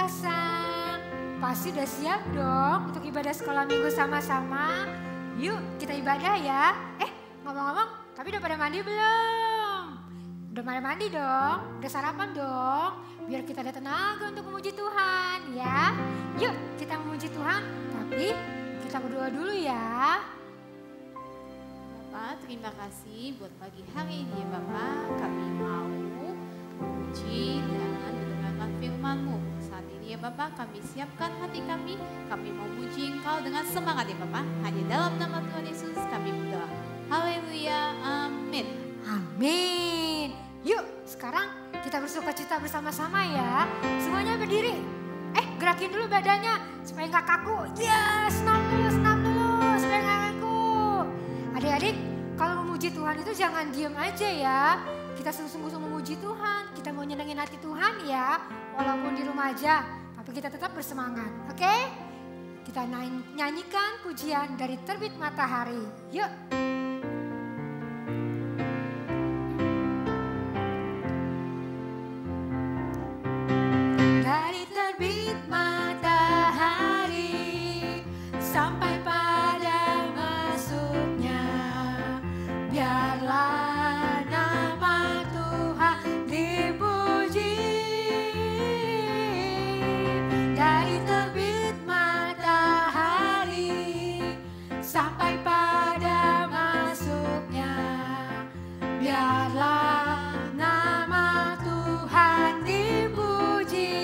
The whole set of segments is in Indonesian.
kasang. Pasti udah siap dong untuk ibadah sekolah minggu sama-sama. Yuk kita ibadah ya. Ngomong-ngomong, tapi udah pada mandi belum? Udah pada mandi dong? Udah sarapan dong? Biar kita ada tenaga untuk memuji Tuhan ya. Yuk kita memuji Tuhan, tapi kita berdoa dulu ya. Bapak, terima kasih buat pagi hari ini ya Bapak. Kami mau memuji dan mendengarkan firman-Mu. Saat ini ya Bapak, kami siapkan hati kami. Kami mau memuji Engkau dengan semangat ya Bapak. Hanya dalam nama Tuhan Yesus kami berdoa. Haleluya, amin. Amin. Yuk sekarang kita bersukacita bersama-sama ya. Semuanya berdiri. Gerakin dulu badannya supaya nggak kaku. Senam dulu supaya nggak kaku. Adik-adik, kalau memuji Tuhan itu jangan diem aja ya. Kita sungguh-sungguh memuji Tuhan. Kita mau nyenengin hati Tuhan ya. Walaupun di rumah aja, tapi kita tetap bersemangat. Oke? Kita nyanyikan pujian dari Terbit Matahari. Yuk. Dari terbit matahari sampai pada masuknya, biarlah nama Tuhan dipuji. Dari terbit matahari sampai pada masuknya, biarlah nama Tuhan dipuji.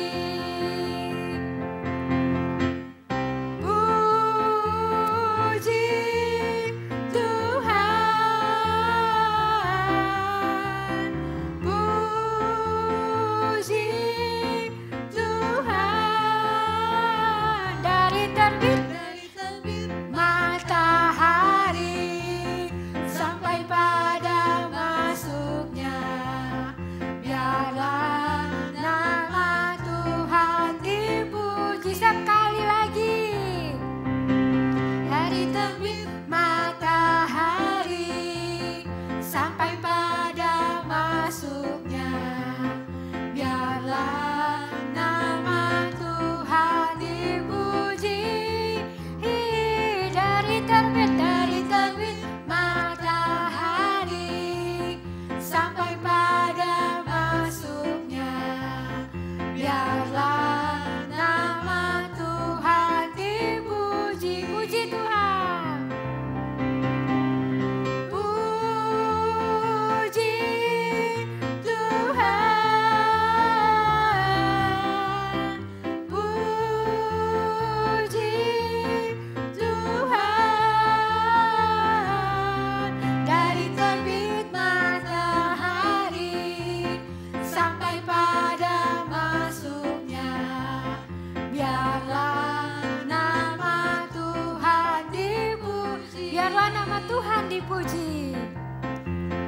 Dipuji,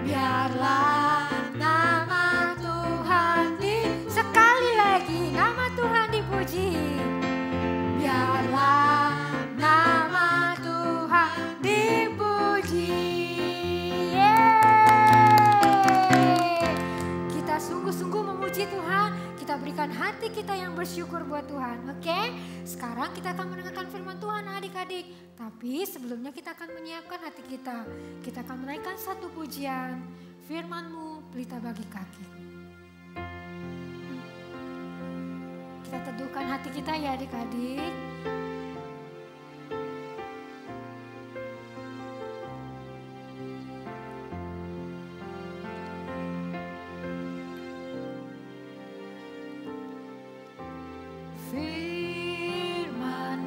biarlah nama Tuhan sekali lagi nama Tuhan dipuji, biarlah nama Tuhan dipuji. Kita sungguh-sungguh memuji Tuhan, kita berikan hati kita yang bersyukur buat Tuhan. Oke, sekarang kita akan mendengarkan firman Tuhan adik-adik. Tapi sebelumnya kita akan menyiapkan hati kita. Kita akan menaikkan satu pujian. Firman-Mu pelita bagi kaki. Kita teduhkan hati kita ya adik-adik. Firman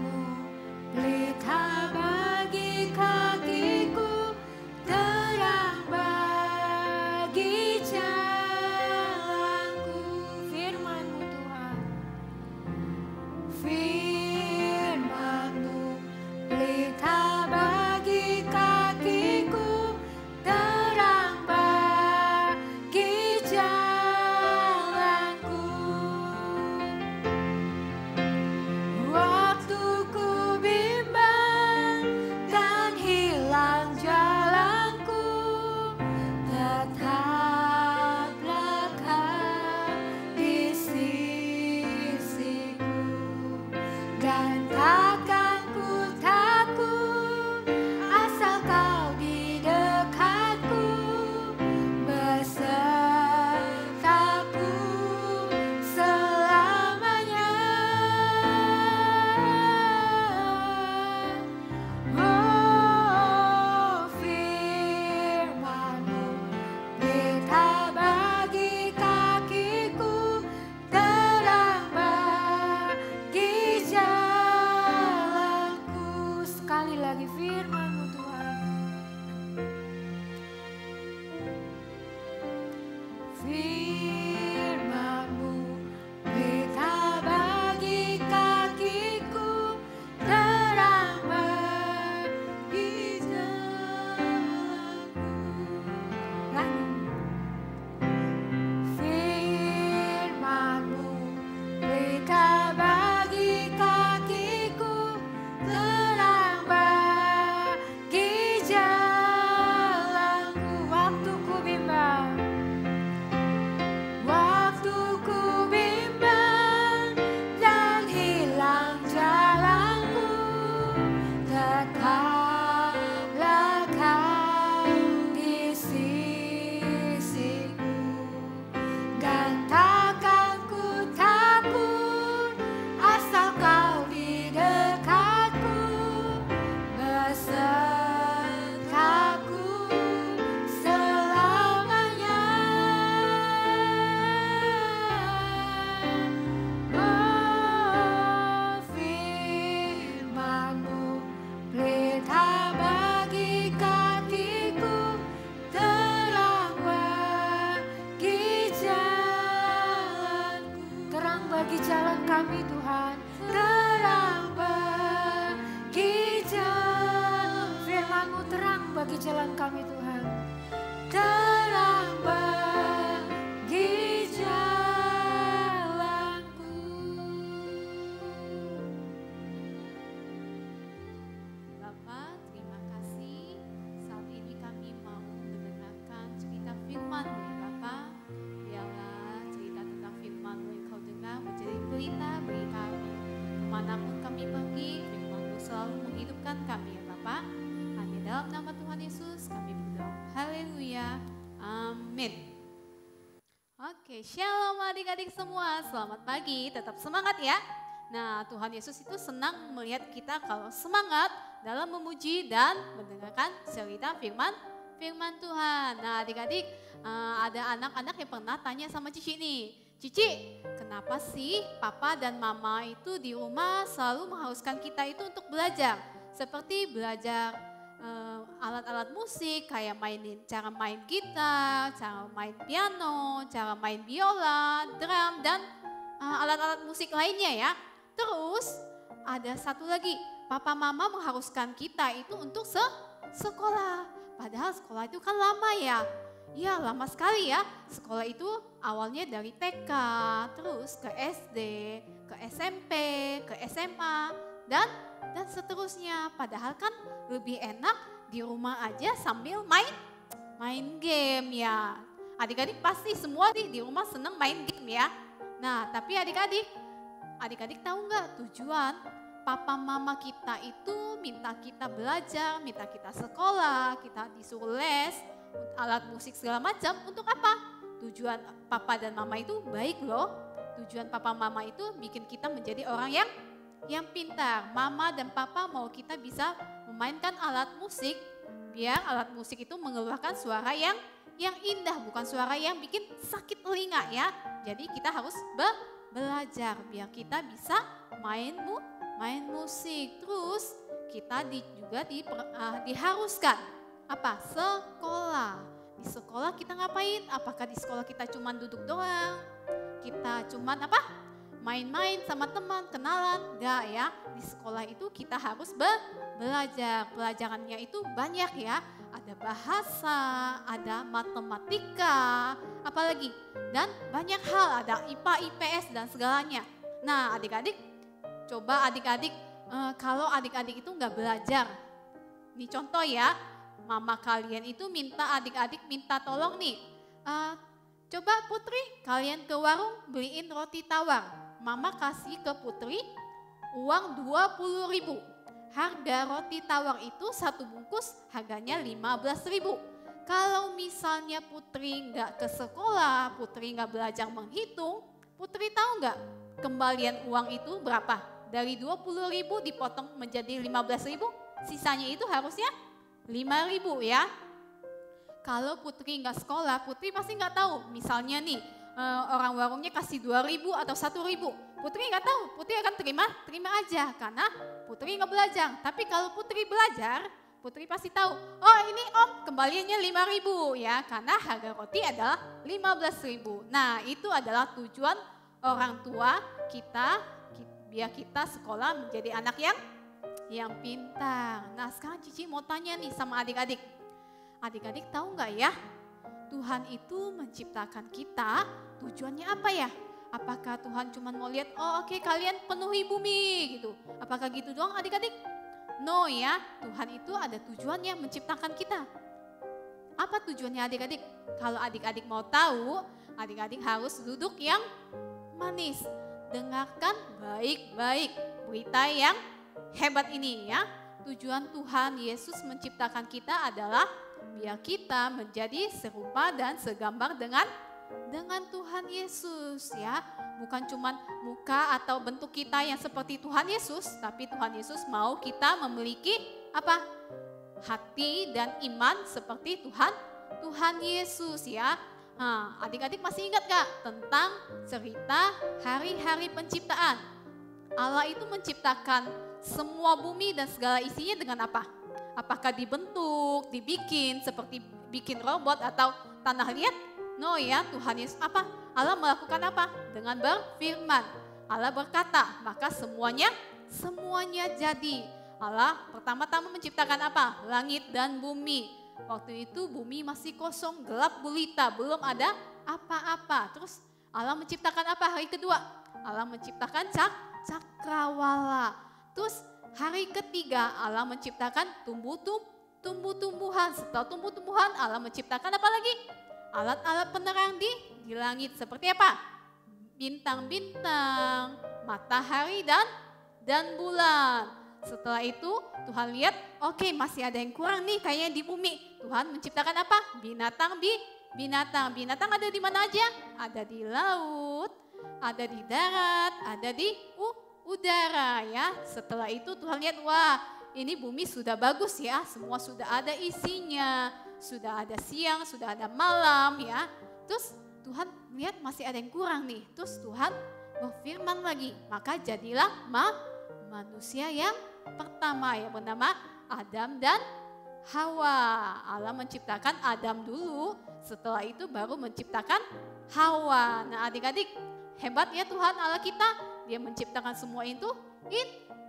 Firman-Mu berita bagi kakiku, terang bagi jalanku. Firman-Mu berita bagi kakiku, terang bagi jalanku. Waktuku bimbang, dan hilang jalanku, tetaplah Kau di sisiku. Dan takkan ku takut, asal Kau di dekatku, besertaku selamanya. Oh, firman-Mu berita bagi kakiku, terang bagi jalanku. Terang bagi jalan kami Tuhan, terang bagi jalan. Firman-Mu terang bagi jalan kami Tuhan, terang bagi jalanku. Bapak, terima kasih. Saat ini kami mau mendengarkan cerita firman-Mu ya Bapak. Biarlah cerita tentang firman-Mu yang Kau dengar menjadi pelita bagi kami. Kemanapun kami pergi, firman-Mu selalu menghidupkan kami ya Bapak. Hanya dalam nama Tuhan Yesus kami berdoa. Haleluya. Amin. Oke, shalom adik-adik semua. Selamat pagi, tetap semangat ya. Nah, Tuhan Yesus itu senang melihat kita kalau semangat dalam memuji dan mendengarkan cerita firman Tuhan. Nah, adik-adik, ada anak-anak yang pernah tanya sama Cici nih. Cici, kenapa sih papa dan mama itu di rumah selalu mengharuskan kita itu untuk belajar? Seperti belajar alat-alat musik, kayak cara main gitar, cara main piano, cara main biola, drum, dan alat-alat musik lainnya ya. Terus ada satu lagi, papa mama mengharuskan kita itu untuk sekolah. Padahal sekolah itu kan lama ya. Ya lama sekali ya. Sekolah itu awalnya dari TK, terus ke SD, ke SMP, ke SMA, dan seterusnya. Padahal kan lebih enak di rumah aja sambil main game ya. Adik-adik pasti semua di rumah seneng main game ya. Nah, tapi adik-adik tahu nggak tujuan papa mama kita itu minta kita belajar, minta kita sekolah, kita disuruh les, alat musik segala macam untuk apa? Tujuan papa dan mama itu baik loh. Tujuan papa mama itu bikin kita menjadi orang yang pintar. Mama dan papa mau kita bisa memainkan alat musik, biar alat musik itu mengeluarkan suara yang indah, bukan suara yang bikin sakit telinga ya. Jadi kita harus belajar biar kita bisa main musik. Terus kita juga diharuskan apa? Sekolah. Di sekolah kita ngapain? Apakah di sekolah kita cuma duduk doang? Kita cuma apa? Main-main sama teman, kenalan? Enggak ya. Di sekolah itu kita harus belajar. Pelajarannya itu banyak ya. Ada bahasa, ada matematika, apalagi. Dan banyak hal, ada IPA, IPS dan segalanya. Nah adik-adik, coba adik-adik, kalau adik-adik itu nggak belajar. Ini contoh ya, mama kalian itu minta adik-adik minta tolong nih. Coba Putri, kalian ke warung beliin roti tawar. Mama kasih ke Putri uang 20.000. Harga roti tawar itu satu bungkus harganya 15.000. Kalau misalnya Putri nggak ke sekolah, Putri nggak belajar menghitung, Putri tahu nggak kembalian uang itu berapa? Dari 20.000 dipotong menjadi 15.000, sisanya itu harusnya 5.000 ya. Kalau Putri nggak sekolah, Putri pasti nggak tahu. Misalnya nih, orang warungnya kasih 2.000 atau 1.000. Putri nggak tahu, Putri akan terima aja karena Putri nggak belajar. Tapi kalau Putri belajar, Putri pasti tahu, oh ini Om kembaliannya 5.000 ya, karena harga roti adalah 15.000. Nah itu adalah tujuan orang tua kita, biar kita sekolah menjadi anak yang pintar. Nah sekarang Cici mau tanya nih sama adik-adik. Adik-adik tahu nggak ya, Tuhan itu menciptakan kita tujuannya apa ya? Apakah Tuhan cuma mau lihat, oh oke, kalian penuhi bumi gitu. Apakah gitu doang adik-adik? No ya, Tuhan itu ada tujuannya menciptakan kita. Apa tujuannya adik-adik? Kalau adik-adik mau tahu, adik-adik harus duduk yang manis. Dengarkan baik-baik berita yang hebat ini ya. Tujuan Tuhan Yesus menciptakan kita adalah biar kita menjadi serupa dan segambar dengan Tuhan Yesus ya. Bukan cuma muka atau bentuk kita yang seperti Tuhan Yesus, tapi Tuhan Yesus mau kita memiliki apa? Hati dan iman seperti Tuhan Yesus ya. Nah, adik-adik masih ingat gak tentang cerita hari-hari penciptaan? Allah itu menciptakan semua bumi dan segala isinya dengan apa? Apakah dibentuk, dibikin seperti bikin robot atau tanah liat? No ya, Tuhan Yesus apa? Allah melakukan apa? Dengan berfirman. Allah berkata, maka semuanya jadi. Allah pertama-tama menciptakan apa? Langit dan bumi. Waktu itu bumi masih kosong, gelap gulita, belum ada apa-apa. Terus Allah menciptakan apa hari kedua? Allah menciptakan cakrawala. Terus hari ketiga Allah menciptakan tumbuh-tumbuhan. Setelah tumbuh-tumbuhan Allah menciptakan apa lagi? Alat-alat penerang di langit seperti apa? Bintang-bintang, matahari dan bulan. Setelah itu Tuhan lihat, oke, masih ada yang kurang nih kayaknya di bumi. Tuhan menciptakan apa? Binatang. Binatang ada di mana aja? Ada di laut, ada di darat, ada di udara ya. Setelah itu Tuhan lihat, wah ini bumi sudah bagus ya, semua sudah ada isinya. Sudah ada siang, sudah ada malam ya. Terus Tuhan lihat masih ada yang kurang nih. Terus Tuhan berfirman lagi, maka jadilah manusia yang pertama yang bernama Adam dan Hawa. Allah menciptakan Adam dulu, setelah itu baru menciptakan Hawa. Nah adik-adik, hebat ya Tuhan Allah kita. Dia menciptakan semua itu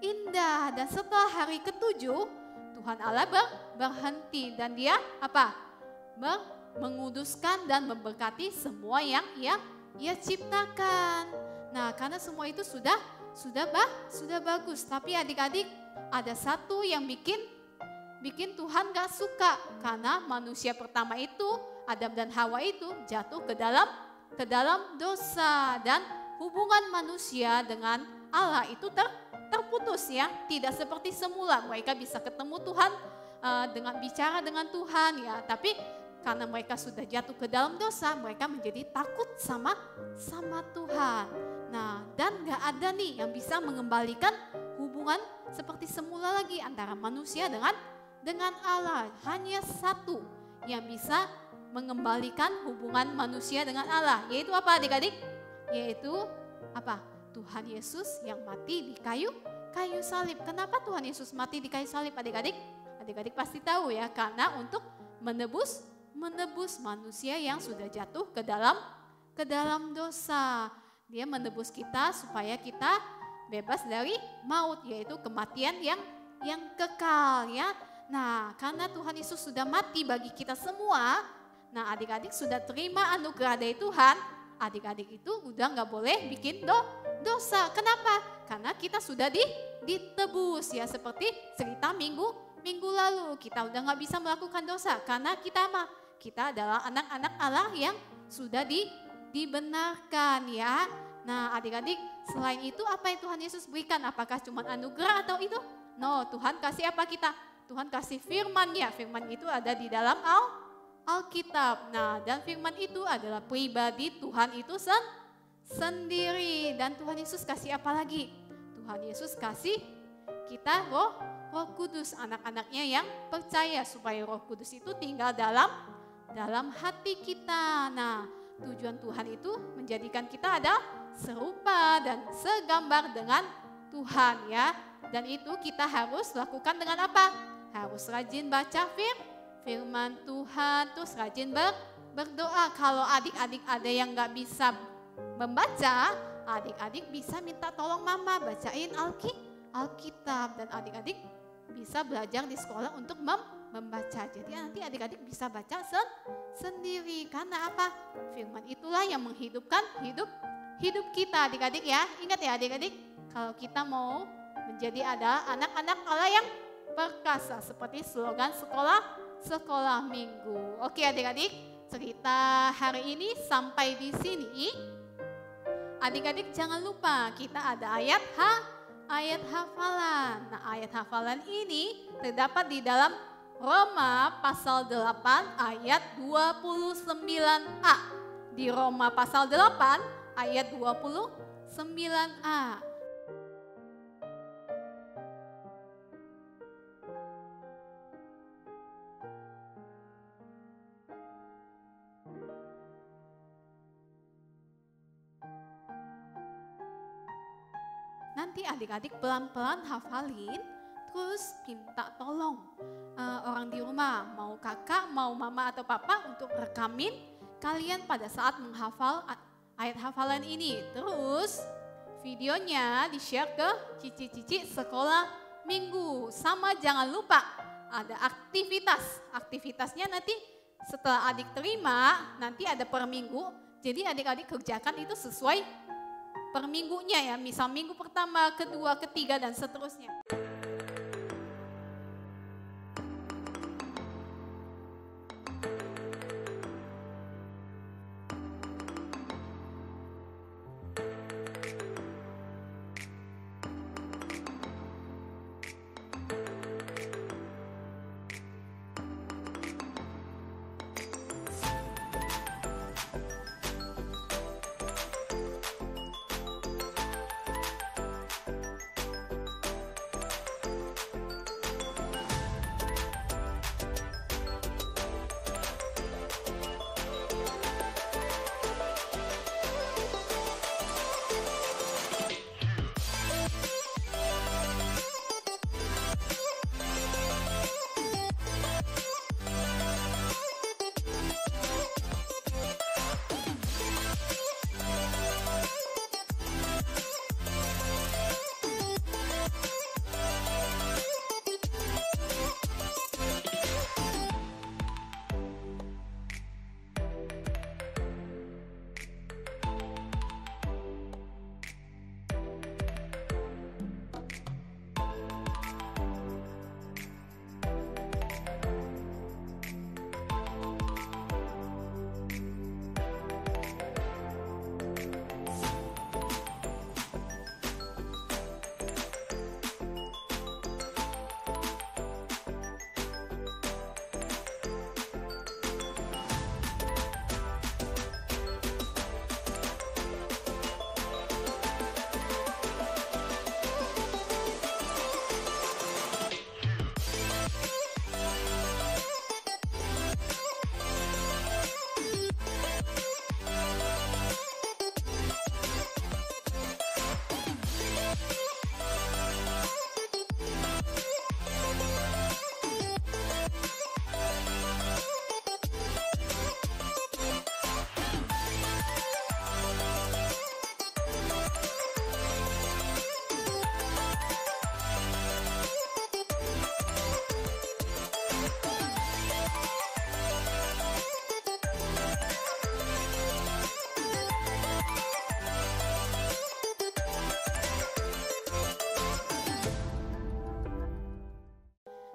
indah. Dan setelah hari ketujuh, Tuhan Allah berhenti dan dia apa? Menguduskan dan memberkati semua yang ia ciptakan. Nah, karena semua itu sudah bagus. Tapi adik-adik, ada satu yang bikin Tuhan gak suka. Karena manusia pertama itu, Adam dan Hawa itu jatuh ke dalam dosa. Dan hubungan manusia dengan Allah itu terputus ya, tidak seperti semula. Mereka bisa ketemu Tuhan, dengan bicara dengan Tuhan ya, tapi karena mereka sudah jatuh ke dalam dosa, mereka menjadi takut sama Tuhan. Nah, dan gak ada nih yang bisa mengembalikan hubungan seperti semula lagi antara manusia dengan Allah. Hanya satu yang bisa mengembalikan hubungan manusia dengan Allah, yaitu apa adik-adik? Yaitu apa? Tuhan Yesus yang mati di kayu salib. Kenapa Tuhan Yesus mati di kayu salib adik-adik? Adik-adik pasti tahu ya, karena untuk menebus manusia yang sudah jatuh ke dalam dosa. Dia menebus kita supaya kita bebas dari maut, yaitu kematian yang kekal ya. Nah, karena Tuhan Yesus sudah mati bagi kita semua, nah adik-adik sudah terima anugerah dari Tuhan, adik-adik itu udah gak boleh bikin dosa. Kenapa? Karena kita sudah ditebus ya, seperti cerita minggu lalu. Kita udah gak bisa melakukan dosa karena kita adalah anak-anak Allah yang sudah dibenarkan ya. Nah adik-adik, selain itu apa yang Tuhan Yesus berikan? Apakah cuma anugerah atau itu? No, Tuhan kasih apa kita? Tuhan kasih firman-Nya. Firman itu ada di dalam Alkitab. Nah, dan firman itu adalah pribadi Tuhan itu sendiri. Dan Tuhan Yesus kasih apa lagi? Tuhan Yesus kasih kita Roh Kudus, anak-anaknya yang percaya, supaya Roh Kudus itu tinggal dalam hati kita. Nah, tujuan Tuhan itu menjadikan kita ada serupa dan segambar dengan Tuhan ya. Dan itu kita harus lakukan dengan apa? harus rajin baca firman Tuhan, terus rajin berdoa. Kalau adik-adik ada yang gak bisa membaca, adik-adik bisa minta tolong mama bacain Alkitab. Dan adik-adik bisa belajar di sekolah untuk membaca. Jadi nanti adik-adik bisa baca sendiri. Karena apa? Firman itulah yang menghidupkan hidup kita adik-adik ya. Ingat ya adik-adik, kalau kita mau menjadi ada anak-anak Allah yang perkasa. Seperti slogan sekolah minggu. Oke adik-adik, cerita hari ini sampai di sini. Adik-adik jangan lupa kita ada ayat hafalan. Nah ayat hafalan ini terdapat di dalam Roma pasal 8 ayat 29a. Di Roma pasal 8 ayat 29a. Nanti adik-adik pelan-pelan hafalin, terus minta tolong orang di rumah, mau kakak, mau mama atau papa untuk rekamin kalian pada saat menghafal ayat hafalan ini. Terus videonya di-share ke cici-cici sekolah minggu. Sama jangan lupa ada aktivitas. Aktivitasnya nanti setelah adik terima, nanti ada per minggu. Jadi adik-adik kerjakan itu sesuai per minggunya ya, misal minggu pertama, kedua, ketiga, dan seterusnya.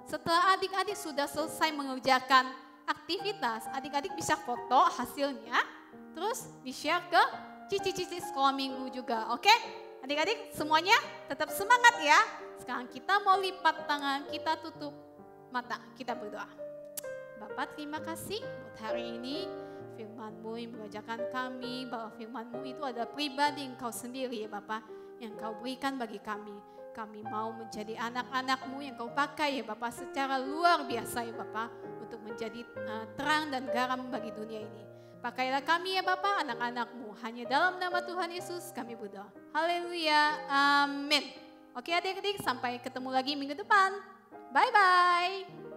Setelah adik-adik sudah selesai mengerjakan aktivitas, adik-adik bisa foto hasilnya, terus di-share ke cici-cici sekolah minggu juga, oke? Adik-adik semuanya tetap semangat ya. Sekarang kita mau lipat tangan, kita tutup mata, kita berdoa. Bapak terima kasih buat hari ini, firman-Mu yang mengajarkan kami bahwa firman-Mu itu adalah pribadi Engkau sendiri ya Bapak, yang Kau berikan bagi kami. Kami mau menjadi anak-anak-Mu yang Kau pakai ya Bapak secara luar biasa ya Bapak, untuk menjadi terang dan garam bagi dunia ini. Pakailah kami ya Bapak, anak-anak-Mu. Hanya dalam nama Tuhan Yesus kami berdoa. Haleluya, amin. Oke adik-adik, sampai ketemu lagi minggu depan. Bye-bye.